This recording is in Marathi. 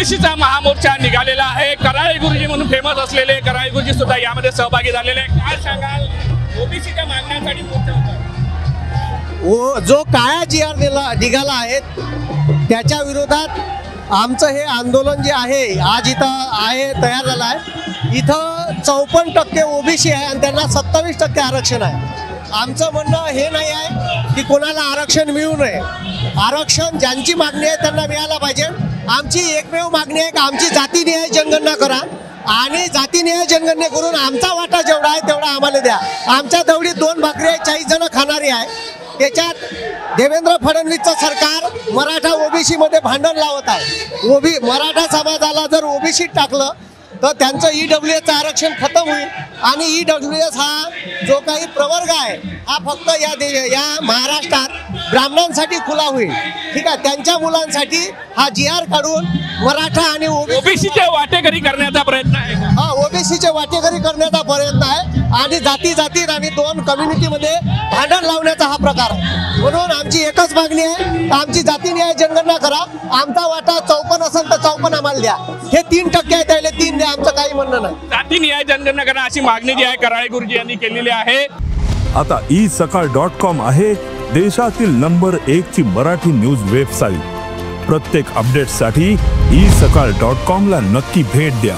ओबीसीचा महामोर्चा निघालेला आहे। कराळे गुरुजी म्हणून फेमस असलेले कराळे गुरुजी सुद्धा यामध्ये सहभागी झालेले आहेत। काय सांगाल ओबीसीच्या मागण्यांसाठी मोर्चा होता? जो काळा GR निघाला आहे त्याच्या विरोधात आमचं हे आंदोलन जे आहे आज इथं आहे तयार झालं आहे। इथं 54% ओबीसी आहे आणि त्यांना 27% आरक्षण आहे। आमचं म्हणणं हे नाही आहे की कोणाला आरक्षण मिळू नये, आरक्षण ज्यांची मागणी आहे त्यांना मिळायला पाहिजे। आमची एकमेव मागणी आहे की आमची जातीनिहाय जनगणना करा आणि जातीनिहाय जनगणना करून आमचा वाटा जेवढा आहे तेवढा आम्हाला द्या। आमच्या तेवढी 2 भाकरी आहे, 40 जण खाणारी आहे। त्याच्यात देवेंद्र फडणवीसचं सरकार मराठा ओबीसी मध्ये भांडण लावत आहे। मराठा समाजाला जर ओबीसी टाकलं तर त्यांचं EWS आरक्षण खतम होईल आणि EWS हा जो काही प्रवर्ग आहे हा फक्त या महाराष्ट्रात ब्राह्मणांसाठी खुला होईल। ठीक आहे, त्यांच्या मुलांसाठी हा GR काढून मराठा आणि ओबीसीचे वाटेकरी करण्याचा प्रयत्न आहे। हा ओबीसीचे वाटेकरी करण्याचा प्रयत्न आहे आणि जातीत आणि 2 कम्युनिटीमध्ये भांडण लावण्याचा हा प्रकार आहे। म्हणून आमची एकच मागणी आहे, आमची जातीनिहाय जनगणना करा, आमचा वाटा 54 असेल तर 54 आम्हाला द्या। हे 3% आहे त्याला 3 द्या, आमचं काही म्हणणं नाही। जातीनिहाय जनगणना करा अशी मागणी जी आहे कराळे गुरुजी यांनी केलेली आहे। आता isakal.com आहे देशातील नंबर 1 ची मराठी न्यूज वेबसाईट। प्रत्येक अपडेटसाठी isakal.com ला नक्की भेट द्या।